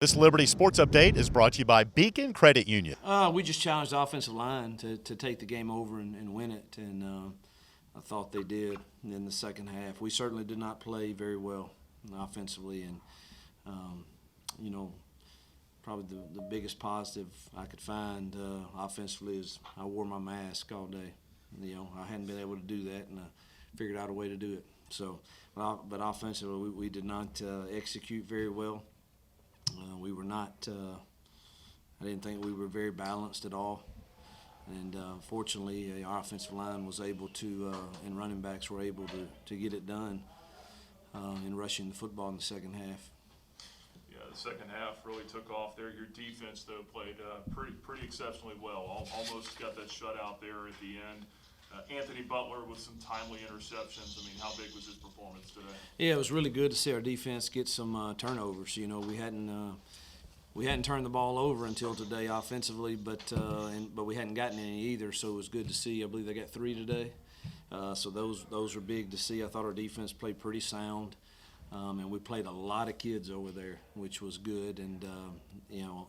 This Liberty Sports Update is brought to you by Beacon Credit Union. We just challenged the offensive line to take the game over and win it, and I thought they did in the second half. We certainly did not play very well offensively, and probably the biggest positive I could find offensively is I wore my mask all day. I hadn't been able to do that, and I figured out a way to do it. So, but offensively, we did not execute very well. We were not, I didn't think we were very balanced at all. And fortunately, our offensive line was able to, and running backs were able to get it done in rushing the football in the second half. Yeah, the second half really took off there. Your defense, though, played pretty exceptionally well. Almost got that shutout there at the end. Anthony Butler with some timely interceptions. I mean, how big was his performance today? Yeah, it was really good to see our defense get some turnovers. We hadn't turned the ball over until today offensively, but we hadn't gotten any either. So it was good to see. I believe they got 3 today. So those were big to see. I thought our defense played pretty sound, and we played a lot of kids over there, which was good. And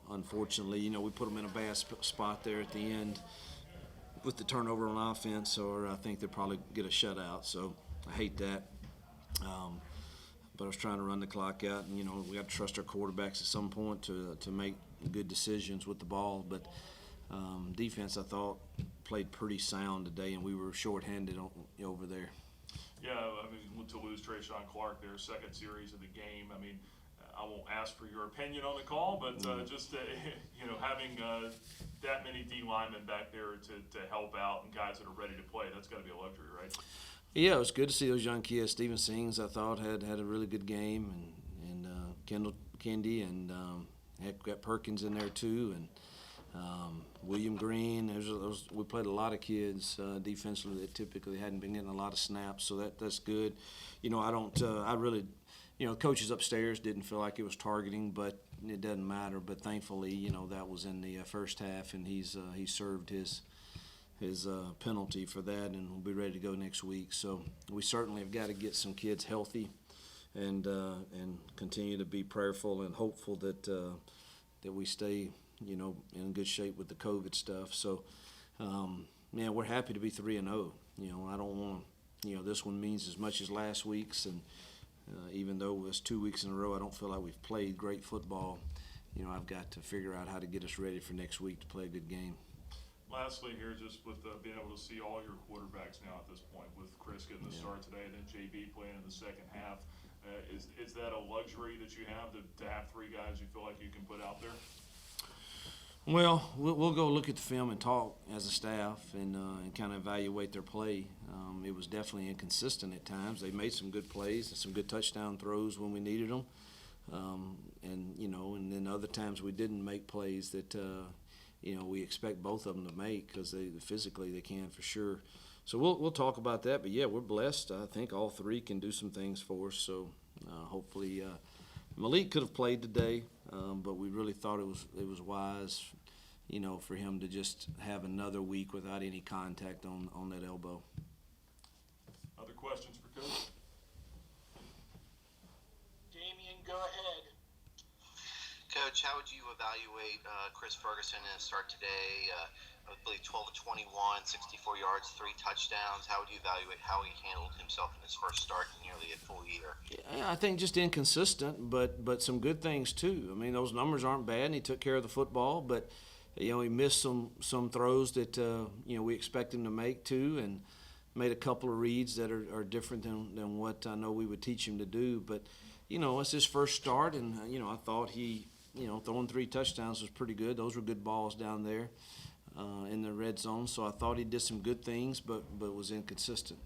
unfortunately, we put them in a bad spot there at the end with the turnover on offense, or I think they'll probably get a shutout. So I hate that. But I was trying to run the clock out, and we got to trust our quarterbacks at some point to make good decisions with the ball. But defense, I thought, played pretty sound today, and we were shorthanded over there. Yeah, I mean, to lose Trayshawn Clark there, second series of the game. I mean, I won't ask for your opinion on the call, but just having that many D linemen back there to help out and guys that are ready to play, that's got to be a luxury, right? Yeah, it was good to see those young kids. Steven Sings, I thought, had a really good game, and Kendall Kendi, and got Perkins in there too, and William Green. We played a lot of kids defensively that typically hadn't been getting a lot of snaps, so that's good. Coaches upstairs didn't feel like it was targeting, but it doesn't matter. But thankfully, that was in the first half, and he served his penalty for that, and we'll be ready to go next week. So we certainly have got to get some kids healthy, and continue to be prayerful and hopeful that we stay in good shape with the COVID stuff. So we're happy to be 3-0. I don't want to. This one means as much as last week's, and even though it's 2 weeks in a row, I don't feel like we've played great football. I've got to figure out how to get us ready for next week to play a good game. Lastly here, just with being able to see all your quarterbacks now at this point, with Chris getting the start today and then JB playing in the second half, is that a luxury that you have to have 3 guys you feel like you can put out there? Well, we'll go look at the film and talk as a staff and kind of evaluate their play. It was definitely inconsistent at times. They made some good plays and some good touchdown throws when we needed them, and then other times we didn't make plays that we expect both of them to make because physically they can for sure. So we'll talk about that. But yeah, we're blessed. I think all 3 can do some things for us. So hopefully Malik could have played today, but we really thought it was wise, for him to just have another week without any contact on that elbow. Other questions for Coach? Damien, go ahead. Coach, how would you evaluate Chris Ferguson in his start today? I believe 12 to 21, 64 yards, 3 touchdowns. How would you evaluate how he handled himself in his first start in nearly a full year? Yeah, I think just inconsistent, but some good things too. I mean, those numbers aren't bad, and he took care of the football, but he missed some throws that we expect him to make too, and made a couple of reads that are different than what I know we would teach him to do. But it's his first start, and I thought he throwing 3 touchdowns was pretty good. Those were good balls down there in the red zone. So I thought he did some good things, but was inconsistent.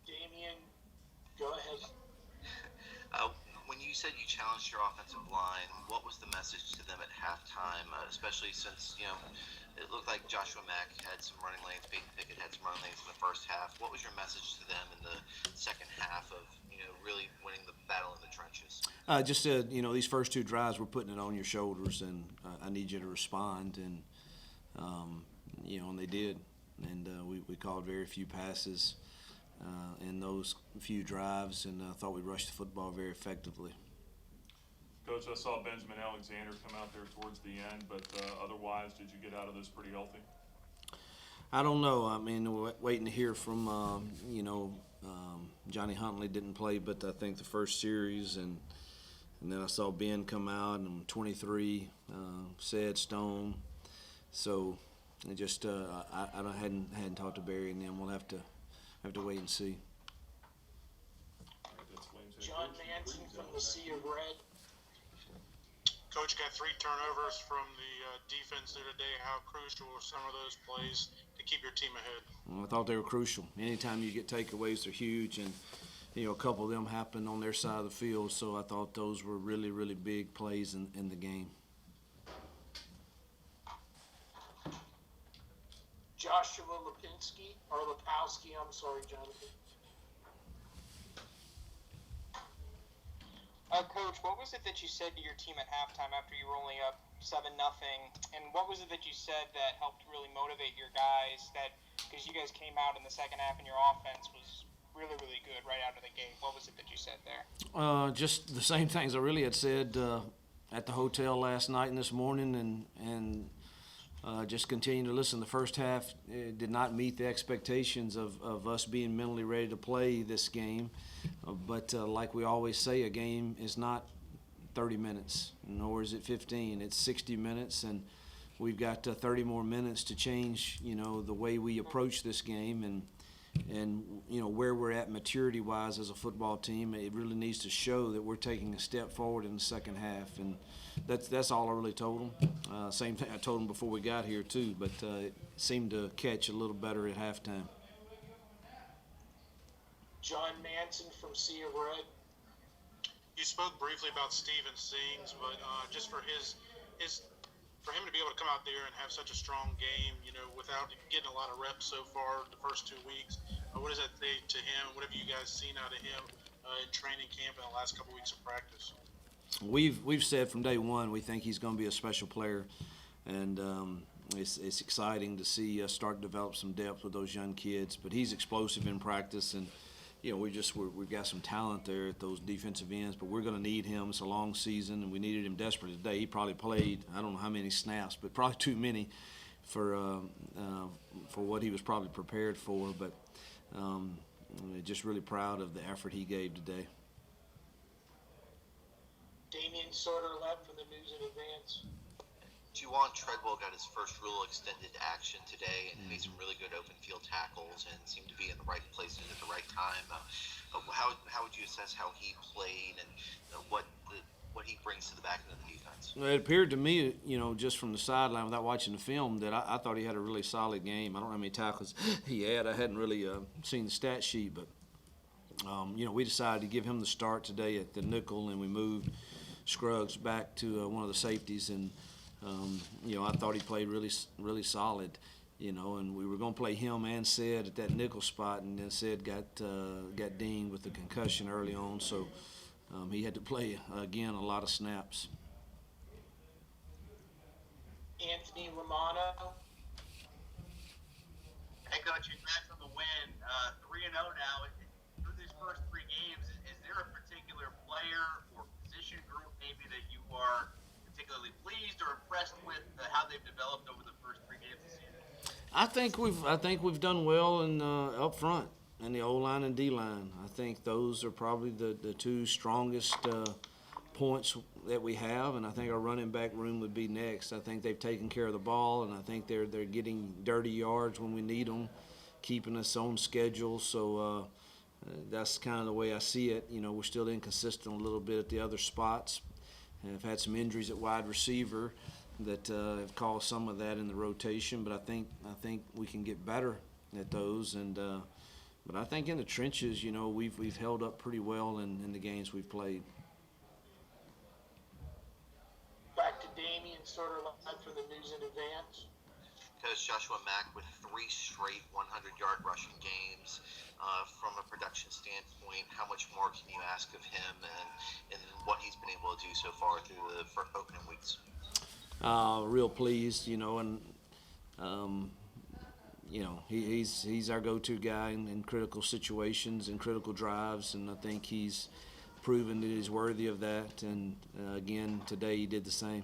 Damien, go ahead. When you said you challenged your offensive line, what was the message to them at halftime, especially since, it looked like Joshua Mack had some running lanes, Peyton Pickett had some running lanes in the first half. What was your message to them in the second half of, really winning the battle in the trenches? I just said, these first 2 drives, we're putting it on your shoulders, and I need you to respond. And, and they did. And we called very few passes. in those few drives, and I thought we rushed the football very effectively. Coach, I saw Benjamin Alexander come out there towards the end, but otherwise, did you get out of this pretty healthy? I don't know. I mean, we're waiting to hear from, Johnny Huntley didn't play, but I think the first series, and then I saw Ben come out and 23, said Stone. So it just I hadn't talked to Barry and them. We'll have to wait and see. John Manson from the Sea of Red. Coach, you got 3 turnovers from the defense there today. How crucial were some of those plays to keep your team ahead? Well, I thought they were crucial. Anytime you get takeaways, they're huge, and a couple of them happened on their side of the field. So I thought those were really, really big plays in the game. Joshua Lipowski, I'm sorry, Jonathan. Coach, what was it that you said to your team at halftime after you were only up 7-0? And what was it that you said that helped really motivate your guys? Because you guys came out in the second half and your offense was really, really good right out of the gate. What was it that you said there? Just the same things I really had said at the hotel last night and this morning, and just continue to listen. The first half did not meet the expectations of us being mentally ready to play this game. But like we always say, a game is not 30 minutes, nor is it 15. It's 60 minutes, and we've got 30 more minutes to change, the way we approach this game and where we're at maturity-wise as a football team. It really needs to show that we're taking a step forward in the second half, and that's all I really told them. Same thing I told them before we got here too, but it seemed to catch a little better at halftime. John Manson from Sea of Red. You spoke briefly about Steven Sings, but just for for him to be able to come out there and have such a strong game, without getting a lot of reps so far the first 2 weeks, what does that say to him? What have you guys seen out of him in training camp and the last couple weeks of practice? We've said from day one we think he's going to be a special player, and it's exciting to see us start to develop some depth with those young kids. But he's explosive in practice, and we've got some talent there at those defensive ends, but we're going to need him. It's a long season, and we needed him desperately today. He probably played, I don't know how many snaps, but probably too many for what he was probably prepared for. But just really proud of the effort he gave today. Damian Sorter-Lett from the News in Advance. Juwan Treadwell got his first real extended action today and made some really good open field tackles and seemed to be in the right places at the right time. How would you assess how he played and what he brings to the back end of the defense? Well, it appeared to me, just from the sideline without watching the film, that I thought he had a really solid game. I don't know how many tackles he had. I hadn't really seen the stat sheet, but we decided to give him the start today at the nickel, and we moved Scruggs back to one of the safeties, and I thought he played really, really solid, and we were going to play him and Sid at that nickel spot, and then Sid got dinged with the concussion early on, so he had to play, again, a lot of snaps. Anthony Romano. Hey, Coach, congrats on the win. 3-0 now. Through these first 3 games, is there a particular player or position group maybe that you are particularly pleased or impressed with how they've developed over the first 3 games this season? I think we've done well in up front in the O-line and D-line. I think those are probably the 2 strongest points that we have, and I think our running back room would be next. I think they've taken care of the ball, and I think they're getting dirty yards when we need them, keeping us on schedule. So that's kind of the way I see it. We're still inconsistent a little bit at the other spots. I've had some injuries at wide receiver that have caused some of that in the rotation, but I think we can get better at those. And but I think in the trenches, we've held up pretty well in the games we've played. Back to Damian Sorter-Lett from the News in Advance. Coach Joshua Mack with 3 straight 100-yard rushing games. From a production standpoint, how much more can you ask of him and what he's been able to do so far through the first opening weeks? Real pleased, and you know, he's our go-to guy in critical situations and critical drives, and I think he's proven that he's worthy of that. And again, today he did the same.